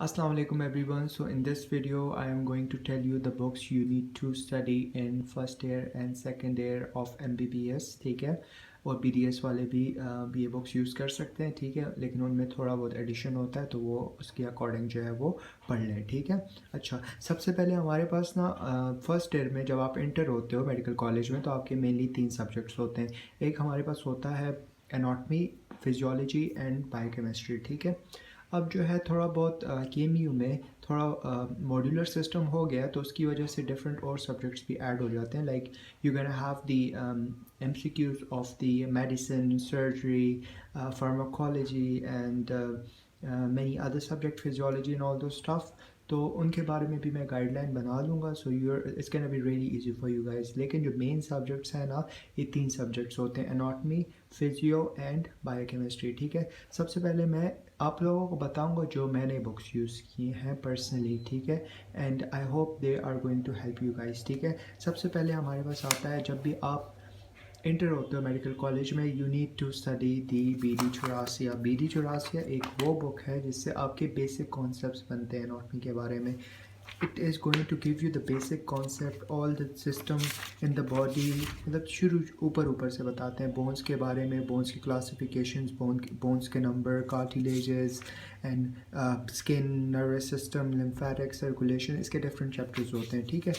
Assalamu alaikum everyone. So in this video I am going to tell you the books you need to study in first year and second year of MBBS. ठीक है, और BDS वाले भी ये books use कर सकते हैं, ठीक है, लेकिन उनमें थोड़ा बहुत एडिशन होता है तो वो उसके अकॉर्डिंग जो है वो पढ़ लें, ठीक है। अच्छा, सबसे पहले हमारे पास ना फर्स्ट ईयर में जब आप इंटर होते हो मेडिकल कॉलेज में तो आपके मेनली 3 सब्जेक्ट्स होते हैं। एक हमारे पास होता है एनाटमी, फिजियोलॉजी एंड बायोकेमिस्ट्री, ठीक है। अब जो है थोड़ा बहुत KMU में थोड़ा मॉड्यूलर सिस्टम हो गया तो उसकी वजह से डिफरेंट और सब्जेक्ट्स भी ऐड हो जाते हैं। Like you can have the MCQs of the medicine, surgery, pharmacology and many other subject, physiology and all those stuff. तो उनके बारे में भी मैं गाइडलाइन बना लूँगा, so it's can be really easy for you guys. लेकिन जो मेन सब्जेक्ट्स हैं ना, ये 3 सब्जेक्ट्स होते हैं, एनाटमी, फिजियो एंड बायोकेमिस्ट्री, ठीक है। सबसे पहले मैं आप लोगों को बताऊंगा जो मैंने बुक्स यूज़ की हैं पर्सनली, ठीक है, and I hope they are going to help you guys, ठीक है। सबसे पहले हमारे पास आता है, जब भी आप इंटर होते हो मेडिकल कॉलेज में, you need to study the BD-84। BD-84 एक वो बुक है जिससे आपके बेसिक कॉन्सेप्ट्स बनते हैं एनाटॉमी के बारे में। It is going to give you the basic concept, all the system in the body, मतलब शुरू ऊपर से बताते हैं बोन्स के बारे में, बोन्स की क्लासिफिकेशंस, बोन्स के number, cartilages and skin, nervous system, lymphatic, circulation, इसके डिफरेंट चैप्टर्स होते हैं, ठीक है।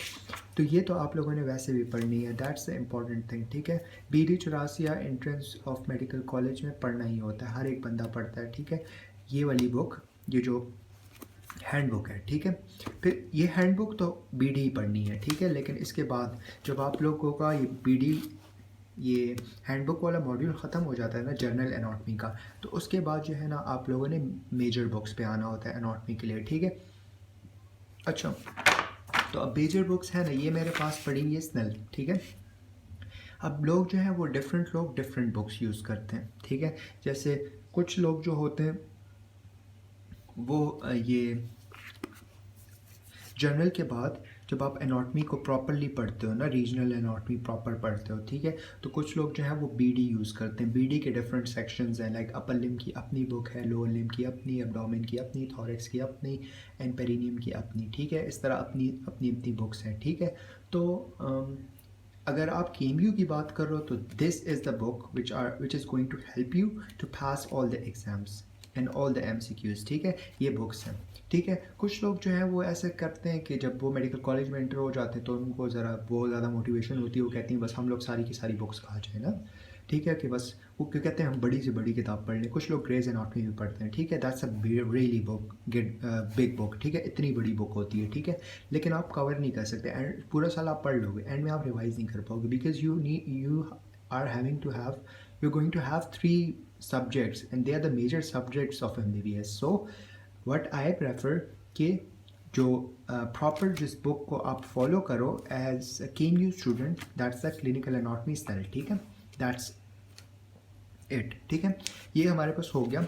तो ये तो आप लोगों ने वैसे भी पढ़नी है, दैट्स द इम्पॉर्टेंट थिंग, ठीक है। BD-84 entrance of medical college में पढ़ना ही होता है, हर एक बंदा पढ़ता है, ठीक है। ये वाली बुक, ये जो हैंडबुक है, ठीक है। फिर ये हैंडबुक तो BD ही पढ़नी है, ठीक है, लेकिन इसके बाद जब आप लोगों का ये BD, ये हैंडबुक वाला मॉड्यूल ख़त्म हो जाता है ना जनरल एनाटॉमी का, तो उसके बाद जो है ना आप लोगों ने मेजर बुक्स पे आना होता है एनाटॉमी के लिए, ठीक है। अच्छा, तो अब मेजर बुक्स है ना, ये मेरे पास पड़ी हुई है स्नेल, ठीक है। अब लोग जो है वो लोग डिफरेंट बुक्स यूज़ करते हैं, ठीक है। जैसे कुछ लोग जो होते हैं वो ये जर्नल के बाद जब आप एनाटॉमी को प्रॉपरली पढ़ते हो ना, रीजनल एनाटॉमी प्रॉपर पढ़ते हो, ठीक है, तो कुछ लोग जो है वो BD यूज़ करते हैं। BD के डिफरेंट सेक्शंस हैं, लाइक अपर लिम्ब की अपनी बुक है, लोअर लिम्ब की अपनी, एब्डोमेन की अपनी, थॉरेक्स की अपनी एंड पेरिनियम की अपनी, ठीक है। इस तरह अपनी अपनी अपनी बुक्स हैं, ठीक है। तो अगर आप KMU की बात करो तो this is the book which is going to help you to pass all the exams and all the MCQs, ठीक है। ये बुक्स हैं, ठीक है। कुछ लोग जो हैं वो ऐसे करते हैं कि जब वो मेडिकल कॉलेज में एंटर हो जाते हैं तो उनको ज़रा बहुत ज़्यादा मोटिवेशन होती है, वो कहती हैं बस हम लोग सारी की सारी बुक्स खा जाए ना, ठीक है, कि बस वो क्यों कहते हैं हम बड़ी से बड़ी किताब पढ़ लें। कुछ लोग ग्रेज एनाटॉमी भी पढ़ते हैं, ठीक है, that's a really book, get big book, ठीक है, इतनी बड़ी बुक होती है, ठीक है, लेकिन आप कवर नहीं कर सकते एंड पूरा साल आप पढ़ लोगे, एंड में आप रिवाइज नहीं कर पाओगे, because you are having to have, you're going to have 3 subjects and they are the major subjects of MBBS. So what I prefer कि जो प्रॉपर जिस बुक को आप फॉलो करो as a KMU student, that's the clinical anatomy style, ठीक है, that's it, ठीक है। ये हमारे पास हो गया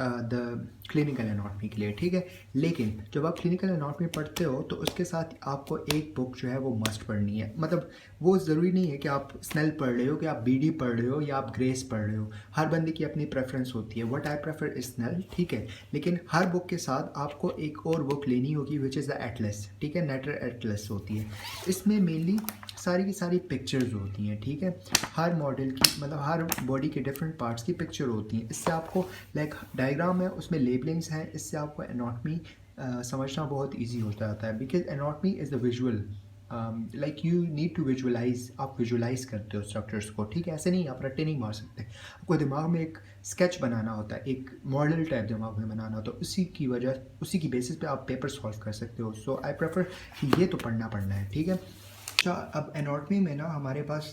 द क्लिनिकल एनाटॉमी के लिए, ठीक है। लेकिन जब आप क्लिनिकल एनाटॉमी पढ़ते हो तो उसके साथ आपको एक बुक जो है वो मस्ट पढ़नी है। मतलब वो ज़रूरी नहीं है कि आप स्नेल पढ़ रहे हो, कि आप BD पढ़ रहे हो या आप ग्रेस पढ़ रहे हो, हर बंदे की अपनी प्रेफरेंस होती है। What I prefer is Snell, ठीक है, लेकिन हर बुक के साथ आपको एक और बुक लेनी होगी विच इज़ द एटलस, ठीक है, नेटर एटलस होती है। इसमें मेनली सारी की सारी पिक्चर्स होती हैं, ठीक है, हर मॉडल की, मतलब हर बॉडी के डिफरेंट पार्ट्स की पिक्चर होती हैं। इससे आपको लाइक डायग्राम है, उसमें लेबलिंग्स हैं, इससे आपको एनाटॉमी समझना बहुत इजी हो जाता है, because anatomy is the visual, like you need to visualise, आप विजुअलाइज करते हो स्ट्रक्चर्स को, ठीक है, ऐसे नहीं आप रट्टे नहीं मार सकते, आपको दिमाग में एक स्केच बनाना होता है, एक मॉडल टाइप दिमाग में बनाना होता है, उसी की बेसिस पे आप पेपर सॉल्व कर सकते हो। सो आई प्रेफर कि ये तो पढ़ना है, ठीक है। अच्छा, अब एनाटॉमी में ना हमारे पास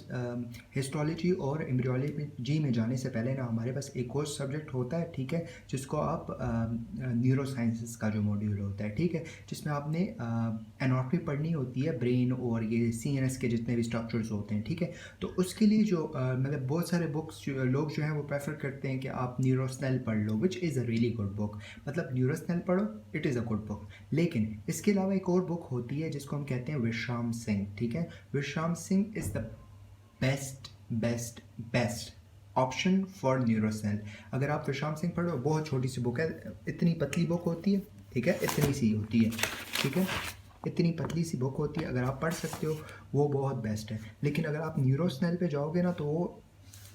हिस्टोलॉजी और एम्ब्रियोलॉजी में जाने से पहले ना हमारे पास एक और सब्जेक्ट होता है, ठीक है, जिसको आप न्यूरो साइंसेस का जो मॉड्यूल होता है, ठीक है, जिसमें आपने एनाटॉमी पढ़नी होती है, ब्रेन और ये CNS के जितने भी स्ट्रक्चर्स होते हैं, ठीक है। तो उसके लिए जो मतलब बहुत सारे बुक्स लोग जो हैं वो प्रेफर करते हैं कि आप न्यूरोस्नेल पढ़ लो, which is a really good book, मतलब न्यूरोस्नेल पढ़ो, it is a good book. लेकिन इसके अलावा एक और बुक होती है जिसको हम कहते हैं विश्राम सिंह, ठीक है। Vishram Singh is the best best best option for neuro Snell. अगर आप विश्राम सिंह पढ़ो, बहुत छोटी सी बुक है, इतनी पतली बुक होती है, ठीक है, इतनी सी होती है, ठीक है, इतनी पतली सी बुक होती है, अगर आप पढ़ सकते हो वो बहुत बेस्ट है। लेकिन अगर आप न्यूरोसेल पे जाओगे ना तो वो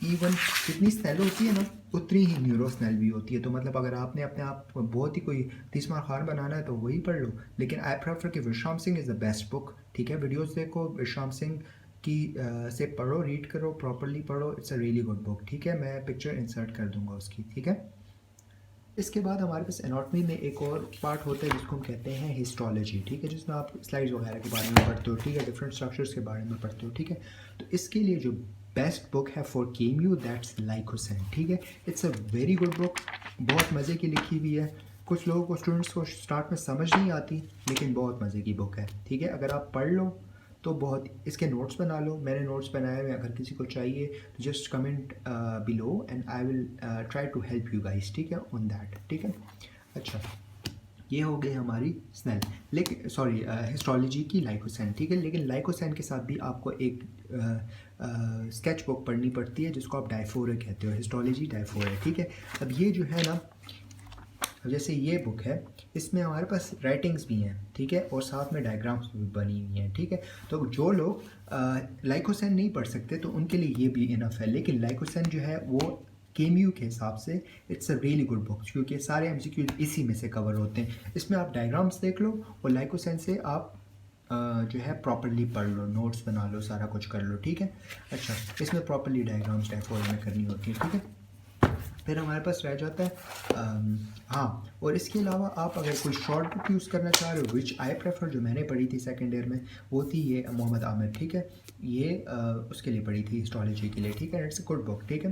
इवन जितनी स्नेल होती है ना उतनी ही न्यूरोसेल भी होती है। तो मतलब अगर आपने अपने आप बहुत ही कोई 30 मार खान बनाना है तो वही पढ़ लो, लेकिन आई प्रेफर कि विश्राम Singh is the best book, ठीक है। वीडियोस देखो, विश्राम सिंह की से पढ़ो, रीड करो, प्रॉपरली पढ़ो, it's a really good book, ठीक है। मैं पिक्चर इंसर्ट कर दूंगा उसकी, ठीक है। इसके बाद हमारे पास एनाटॉमी में एक और पार्ट होता है जिसको हम कहते हैं हिस्टोलॉजी, ठीक है, जिसमें आप स्लाइड्स वगैरह के बारे में पढ़ते हो, ठीक है, डिफरेंट स्ट्रक्चर्स के बारे में पढ़ते हो, ठीक है। तो इसके लिए जो बेस्ट बुक है फॉर केम्यू, दैट्स लाइकोसेन, ठीक है। It's a very good book, बहुत मज़े की लिखी हुई है। कुछ लोगों को, स्टूडेंट्स को स्टार्ट में समझ नहीं आती, लेकिन बहुत मज़े की बुक है, ठीक है। अगर आप पढ़ लो तो बहुत, इसके नोट्स बना लो, मैंने नोट्स बनाए हुए, अगर किसी को चाहिए तो just comment below and I will try to help you guys, ठीक है, ऑन दैट, ठीक है। अच्छा, ये हो गई हमारी स्नेल, लेकिन सॉरी हिस्टोलॉजी की लाइकोसेन, ठीक है। लेकिन लाइकोसेन के साथ भी आपको एक स्केच बुक पढ़नी पड़ती है जिसको आप डायफोरे कहते हो, हिस्टोलॉजी डायफोरे, ठीक है। अब ये जो है ना, जैसे ये बुक है, इसमें हमारे पास राइटिंग्स भी हैं, ठीक है, और साथ में डायग्राम्स भी बनी हुई हैं, ठीक है। तो जो लोग लाइकोसेन नहीं पढ़ सकते तो उनके लिए ये भी इनफ है, लेकिन लाइकोसेन जो है वो केम्यू के हिसाब से it's a really good book, क्योंकि सारे एमसीक्यू इसी में से कवर होते हैं। इसमें आप डायग्राम्स देख लो और लाइकोसेन से आप जो है प्रॉपरली पढ़ लो, नोट्स बना लो, सारा कुछ कर लो, ठीक है। अच्छा, इसमें प्रॉपरली डायग्राम्स डायफोर में करनी होती है, ठीक है। फिर हमारे पास रह जाता है हाँ, और इसके अलावा आप अगर कोई शॉर्ट बुक यूज़ करना चाह रहे हो, विच आई प्रेफर, जो मैंने पढ़ी थी सेकेंड ईयर में, वो थी ये मोहम्मद आमिर, ठीक है। ये उसके लिए पढ़ी थी, हिस्टोलॉजी के लिए, ठीक है। इट्स अ गुड बुक, ठीक है,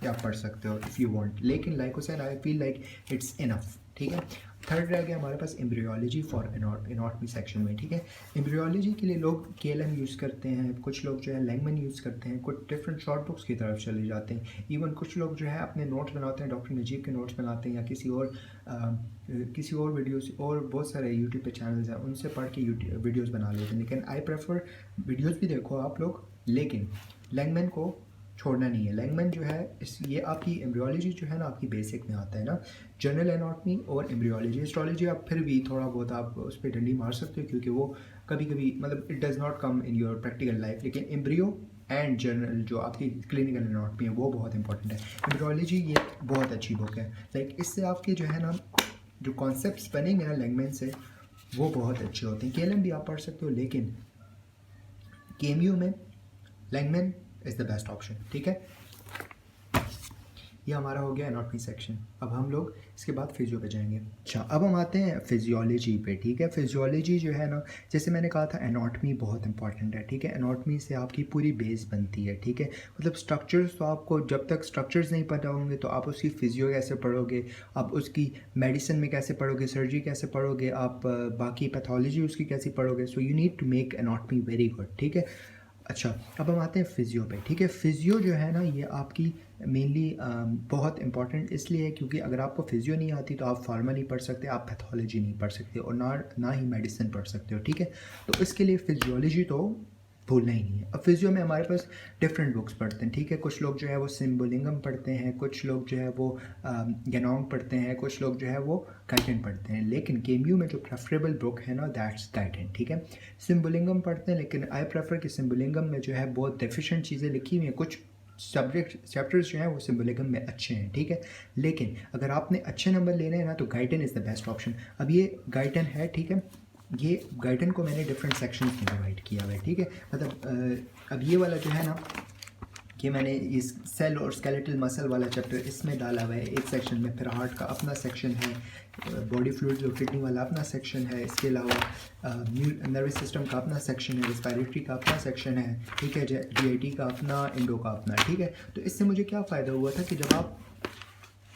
ये आप पढ़ सकते हो इफ़ यू वांट, लेकिन लाइकोसेन I feel like it's enough, ठीक है। थर्ड रह गया हमारे पास एम्ब्रियोलॉजी फॉर एनाटॉमी सेक्शन में, ठीक है। एम्ब्रियोलॉजी के लिए लोग केएलएम यूज़ करते हैं, कुछ लोग जो है लैंगमैन यूज़ करते हैं, कुछ डिफरेंट शॉर्ट बुक्स की तरफ चले जाते हैं। इवन कुछ लोग जो है अपने नोट्स बनाते हैं, डॉक्टर नजीब के नोट्स बनाते हैं, या किसी और वीडियोस, और बहुत सारे यूट्यूब पे चैनल्स हैं, उनसे पढ़ के यूट्यूब वीडियोज़ बना लेते हैं। लेकिन आई प्रेफर वीडियोज़ भी देखो आप लोग, लेकिन लैंगमैन को छोड़ना नहीं है। लैंगमैन जो है ये आपकी एम्ब्रियोलॉजी जो है ना, आपकी बेसिक में आता है ना, जनरल एनाटॉमी और एम्ब्रियोलॉजी। हिस्टोलॉजी आप फिर भी थोड़ा बहुत आप उस पर डंडी मार सकते हो, क्योंकि वो कभी कभी मतलब it does not come in your practical life, लेकिन एम्ब्रियो एंड जनरल जो आपकी क्लिनिकल एनाटॉमी है वो बहुत इंपॉर्टेंट है। एम्ब्रियोलॉजी ये बहुत अच्छी बुक है, लाइक इससे आपके जो है ना जो कॉन्सेप्ट्स बनेंगे ना लैंगमैन से, वो बहुत अच्छे होते हैं। केएलएम भी आप पढ़ सकते हो, लेकिन केएमयू में लैंगमैन इज़ द बेस्ट ऑप्शन, ठीक है। ये हमारा हो गया एनाटॉमी सेक्शन। अब हम लोग इसके बाद फिजियो पे जाएंगे। अच्छा, अब हम आते हैं फिजियोलॉजी पे, ठीक है। फिजियोलॉजी जो है ना, जैसे मैंने कहा था एनाटॉमी बहुत इंपॉर्टेंट है, ठीक है। एनाटॉमी से आपकी पूरी बेस बनती है, ठीक है। मतलब स्ट्रक्चर्स, तो आपको जब तक स्ट्रक्चर्स नहीं पता होंगे तो आप उसकी फिजियो कैसे पढ़ोगे, आप उसकी मेडिसिन में कैसे पढ़ोगे, सर्जरी कैसे पढ़ोगे, आप बाकी पैथोलॉजी उसकी कैसे पढ़ोगे। So you need to make anatomy very good, ठीक है। अच्छा, अब हम आते हैं फिजियो पे, ठीक है। फिजियो जो है ना, ये आपकी मेनली बहुत इंपॉर्टेंट इसलिए है क्योंकि अगर आपको फिजियो नहीं आती तो आप फार्मा नहीं पढ़ सकते, आप पैथोलॉजी नहीं पढ़ सकते, और ना ही मेडिसिन पढ़ सकते हो, ठीक है। तो इसके लिए फिजियोलॉजी तो भूलना ही नहीं है। अब फिजियो में हमारे पास डिफरेंट बुक्स पढ़ते हैं, ठीक है। कुछ लोग जो है वो सिम्बोलिंगम पढ़ते हैं, कुछ लोग जो है वो गेनोंग पढ़ते हैं, कुछ लोग जो है वो गाइटेन पढ़ते हैं, लेकिन केम्यू में जो प्रेफरेबल बुक है ना, दैट्स गाइटेन, ठीक है। सिम्बोलिंगम पढ़ते हैं, लेकिन आई प्रेफर कि सिम्बोलिंगम में जो है बहुत डेफिशिएंट चीज़ें लिखी हुई हैं, कुछ चैप्टर्स जो हैं वो सिम्बोलिज्म में अच्छे हैं, ठीक है। लेकिन अगर आपने अच्छे नंबर लेने हैं ना तो गाइटेन इज़ द बेस्ट ऑप्शन। अब ये गाइटेन है, ठीक है, ये गाइटेन को मैंने डिफरेंट सेक्शंस में डिवाइड किया हुआ है, ठीक है। मतलब अब ये वाला जो है ना, कि मैंने इस सेल और स्केलेटल मसल वाला चैप्टर इसमें डाला हुआ है एक सेक्शन में, फिर हार्ट का अपना सेक्शन है, बॉडी फ्लूइड्स और किडनी वाला अपना सेक्शन है, इसके अलावा नर्वस सिस्टम का अपना सेक्शन है, रिस्पायरेटरी का अपना सेक्शन है, ठीक है, जीआईटी का अपना, इंडो का अपना, ठीक है। तो इससे मुझे क्या फ़ायदा हुआ था कि जब आप,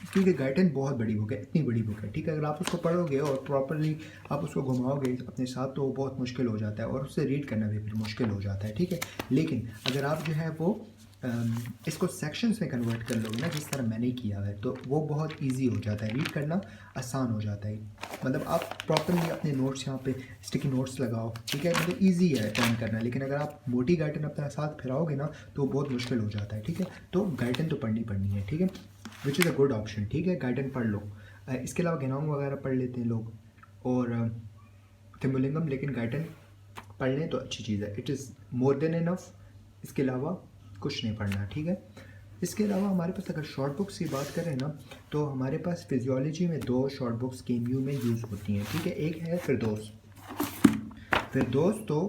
क्योंकि गाइडेन बहुत बड़ी बुक है, इतनी बड़ी बुक है, ठीक है, अगर आप उसको पढ़ोगे और प्रॉपरली आप उसको घुमाओगे अपने साथ तो बहुत मुश्किल हो जाता है, और उससे रीड करना भी फिर मुश्किल हो जाता है, ठीक है। लेकिन अगर आप जो है वो इसको सेक्शंस में कन्वर्ट कर लोगे ना, जिस तरह मैंने किया है, तो वो बहुत इजी हो जाता है, रीड करना आसान हो जाता है। मतलब आप प्रॉपरली अपने नोट्स यहाँ पे स्टिकी नोट्स लगाओ, ठीक है, मतलब ईजी है टर्न करना। लेकिन अगर आप मोटी गाइडन अपने साथ फिराओगे ना तो बहुत मुश्किल हो जाता है, ठीक है। तो गाइडन तो पढ़नी है, ठीक है, विच इज़ अ गुड ऑप्शन, ठीक है, गाइडन पढ़ लो। इसके अलावा गेनोंग वगैरह पढ़ लेते हैं लोग और थिम्बुलिंगम, लेकिन गाइडन पढ़ लें तो अच्छी चीज़ है, it is more than enough. इसके अलावा कुछ नहीं पढ़ना, ठीक है। इसके अलावा हमारे पास अगर शॉर्ट बुक्स की बात करें ना तो हमारे पास फिजियोलॉजी में 2 शॉर्ट बुक्स KMU में यूज़ होती हैं, ठीक है। एक है फिरदौस। तो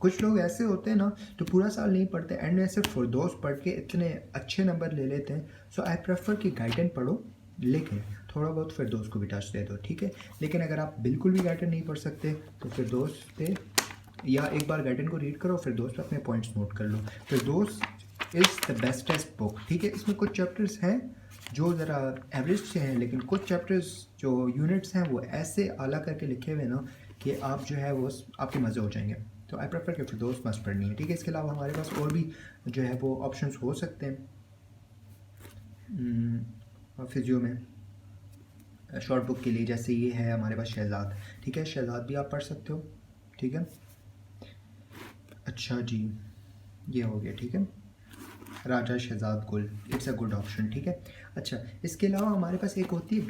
कुछ लोग ऐसे होते हैं ना तो पूरा साल नहीं पढ़ते, एंड में सिर्फ फिरदौस पढ़ के इतने अच्छे नंबर ले लेते हैं। सो आई प्रेफर कि गाइडन पढ़ो, लेकिन थोड़ा बहुत फिरदौस को भी टच दे दो, ठीक है। लेकिन अगर आप बिल्कुल भी गाइडन नहीं पढ़ सकते तो फिरदौस पे या एक बार गाइडन को रीड करो, फिरदौस पे अपने पॉइंट्स नोट कर लो। फिरदौस इज़ द बेस्टेस्ट बुक, ठीक है। इसमें कुछ चैप्टर्स हैं जो ज़रा एवरेज से हैं, लेकिन कुछ चैप्टर्स जो यूनिट्स हैं वो ऐसे आला करके लिखे हुए ना कि आप जो है वो आपके मज़े हो जाएंगे। तो आई प्रेफर कि फिरदौस मस्ट पढ़नी है, ठीक है। इसके अलावा हमारे पास और भी जो है वो ऑप्शंस हो सकते हैं फिजियो में शॉर्ट बुक के लिए, जैसे ये है हमारे पास शहजाद, ठीक है, शहजाद भी आप पढ़ सकते हो, ठीक है। अच्छा जी, ये हो गया, ठीक है, राजा शहजाद गुल, इट्स अ गुड ऑप्शन, ठीक है। अच्छा, इसके अलावा हमारे पास एक होती है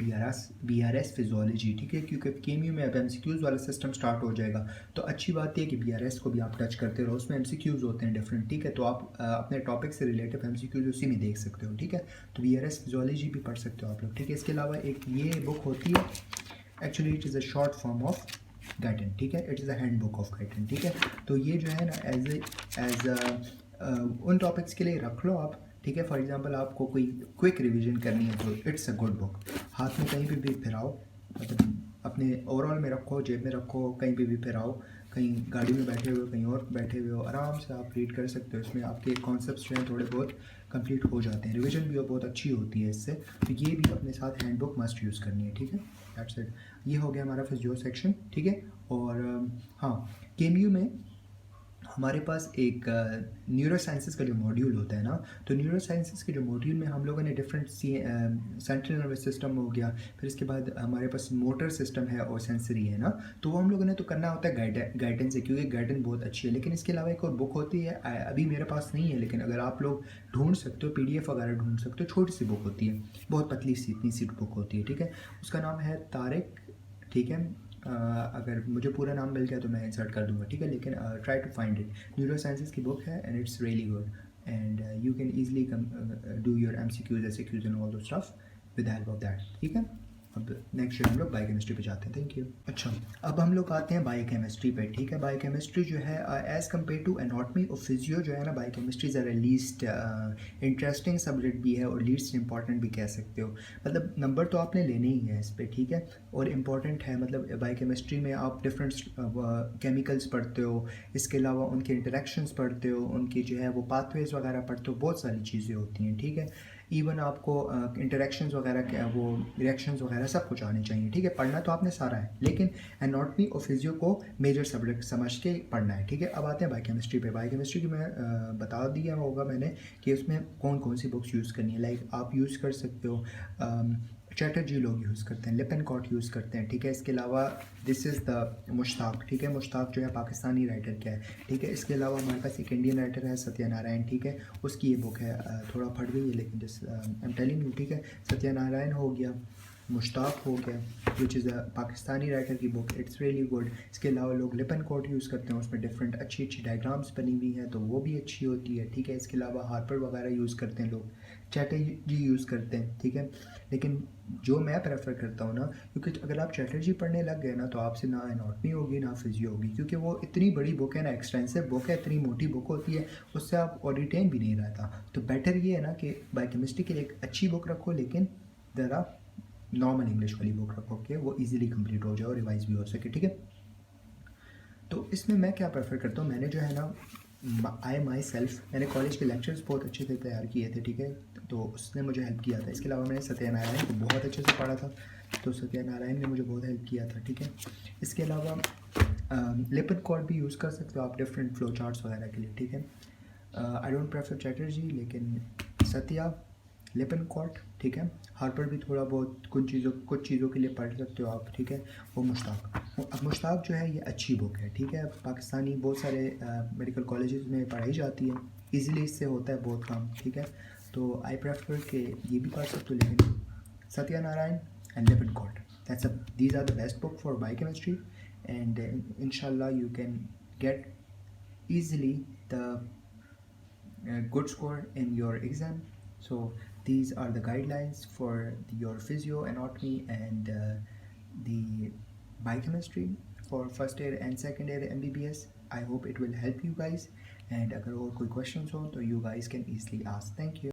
BRS फिजियोलॉजी, ठीक है, क्योंकि KMU में अब MCQs वाला सिस्टम स्टार्ट हो जाएगा। तो अच्छी बात है कि BRS को भी आप टच करते रहो, उसमें MCQs होते हैं डिफरेंट, ठीक है। तो आप अपने टॉपिक से रिलेटिव MCQs उसी में देख सकते हो, ठीक है। तो BRS फिजियोलॉजी भी पढ़ सकते हो आप लोग, ठीक है। इसके अलावा एक ये बुक होती है, actually it is a short form of Guyton, ठीक है, it is a hand book of Guyton, ठीक है। तो ये जो है ना एज उन टॉपिक्स के लिए रख लो आप, ठीक है। फॉर एग्जांपल आपको कोई क्विक रिवीजन करनी है तो इट्स अ गुड बुक। हाथ में कहीं भी फिराओ, मतलब अपने ओवरऑल में रखो, जेब में रखो, कहीं पे भी फिराओ, कहीं गाड़ी में बैठे हुए हो, कहीं और बैठे हुए हो, आराम से आप रीड कर सकते हो। इसमें आपके कॉन्सेप्ट्स जो हैं थोड़े बहुत कंप्लीट हो जाते हैं, रिवीजन भी बहुत अच्छी होती है इससे। तो ये भी अपने साथ हैंड बुक मस्ट यूज़ करनी है, ठीक है। दैट्स इट, ये हो गया हमारा फिजियो सेक्शन, ठीक है। और हाँ, KMU में हमारे पास एक न्यूरो साइंसेस का जो मॉड्यूल होता है ना, तो न्यूरो साइंसेस के जो मॉड्यूल में हम लोगों ने डिफरेंट सेंट्रल नर्वस सिस्टम हो गया, फिर इसके बाद हमारे पास मोटर सिस्टम है और सेंसरी है ना, तो वो हम लोगों ने तो करना होता है गाइडेंस से, क्योंकि गाइडेंस बहुत अच्छी है। लेकिन इसके अलावा एक और बुक होती है, अभी मेरे पास नहीं है, लेकिन अगर आप लोग ढूंढ सकते हो, PDF वगैरह ढूंढ सकते हो, छोटी सी बुक होती है, बहुत पतली सी इतनी सी बुक होती है, ठीक है। उसका नाम है तारिक, ठीक है। अगर मुझे पूरा नाम मिल गया तो मैं इंसर्ट कर दूंगा, ठीक है। लेकिन try to find it, neuro sciences की बुक है and it's really good, and you can easily do your MCQs SAQs and all those stuff with help of that, ठीक है। अब नेक्स्ट हम लोग बायोकेमिस्ट्री पे जाते हैं, थैंक यू। अच्छा, अब हम लोग आते हैं बायोकेमिस्ट्री पे, ठीक है। बायोकेमिस्ट्री जो है एज़ कम्पेयर टू एनाटॉमी और फिजियो जो है ना, बायोकेमिस्ट्री ज़रा लीस्ट इंटरेस्टिंग सब्जेक्ट भी है और लीस्ट इंपॉर्टेंट भी कह सकते हो। मतलब नंबर तो आपने लेने ही है इस पर, ठीक है, और इम्पॉर्टेंट है। मतलब बायोकेमिस्ट्री में आप डिफरेंट केमिकल्स पढ़ते हो, इसके अलावा उनके इंटरेक्शंस पढ़ते हो, उनकी जो है वो पाथवेज वगैरह पढ़ते हो, बहुत सारी चीज़ें होती हैं, ठीक है। इवन आपको इंटरेक्शंस वगैरह क्या वो रिएक्शंस वगैरह सब कुछ आने चाहिए, ठीक है। पढ़ना तो आपने सारा है, लेकिन एनाटॉमी और फिजियो को मेजर सब्जेक्ट समझ के पढ़ना है, ठीक है। अब आते हैं बायोकेमिस्ट्री पे। बायोकेमिस्ट्री की मैं बता दिया होगा मैंने कि उसमें कौन कौन सी बुक्स यूज़ करनी है। लाइक आप यूज़ कर सकते हो, चैटर्जी लोग यूज़ करते हैं, लिपनकॉट यूज़ करते हैं, ठीक है। इसके अलावा दिस इज़ द मुश्ताक, ठीक है। मुश्ताक जो है पाकिस्तानी राइटर क्या है, ठीक है। इसके अलावा हमारे पास एक इंडियन राइटर है सत्यनारायण, ठीक है, उसकी ये बुक है, थोड़ा फट गई है लेकिन जिस आई एम टेलिंग यू, ठीक है। सत्यनारायण हो गया, मुश्ताक हो गया, विच इज़ अ पाकिस्तानी राइटर की बुक, इट्स रियली गुड। इसके अलावा लोग लिपनकॉट यूज़ करते हैं, उसमें डिफरेंट अच्छी अच्छी डायग्राम्स बनी हुई हैं, तो वो भी अच्छी होती है, ठीक है। इसके अलावा हार्पर वगैरह यूज़ करते हैं लोग, चैटर्जी यूज़ करते हैं, ठीक है। लेकिन जो मैं प्रेफर करता हूँ ना, क्योंकि अगर आप चैटर्जी पढ़ने लग गए ना तो आपसे ना एनाटॉमी होगी ना फिजियो होगी, क्योंकि वो इतनी बड़ी बुक है ना, एक्सटेंसिव बुक है, इतनी मोटी बुक होती है, उससे आप और रिटेन भी नहीं रहता। तो बेटर ये है ना कि बायोकेमिस्ट्री के लिए एक अच्छी बुक रखो, लेकिन ज़रा नॉर्मल इंग्लिश वाली बुक रखो कि वो इजीली कंप्लीट हो जाए और रिवाइज भी हो सके, ठीक है। तो इसमें मैं क्या प्रेफर करता हूँ, मैंने जो है ना माई सेल्फ मैंने कॉलेज के लेक्चर्स बहुत अच्छे से तैयार किए थे, ठीक है, तो उसने मुझे हेल्प किया था। इसके अलावा मैंने सत्यनारायण को बहुत अच्छे से पढ़ा था, तो सत्यनारायण ने मुझे बहुत हेल्प किया था, ठीक है। इसके अलावा लिपनकॉट भी यूज़ कर सकते हो आप डिफरेंट फ्लो चार्ट्स वगैरह के लिए, ठीक है। आई डोंट प्रेफर चैटर्जी, लेकिन सत्या, लिपिनकॉट, ठीक है। हार्पर भी थोड़ा बहुत कुछ चीज़ों के लिए पढ़ सकते हो आप, ठीक है। और मुश्ताक, अब मुश्ताक जो है ये अच्छी बुक है, ठीक है। पाकिस्तानी बहुत सारे मेडिकल कॉलेजेस में पढ़ाई जाती है, इजीली इससे होता है बहुत काम, ठीक है। तो आई प्रेफर कि ये भी पढ़ सकते हो, लेकिन Satyanarayana and Lippincott, these are the best book for biochemistry, and inshallah you can get easily the good score in your exam. So these are the guidelines for your physio, anatomy, and the biochemistry for first year and second year MBBS. I hope it will help you guys, and अगर और कोई questions हो तो you guys can easily ask. Thank you.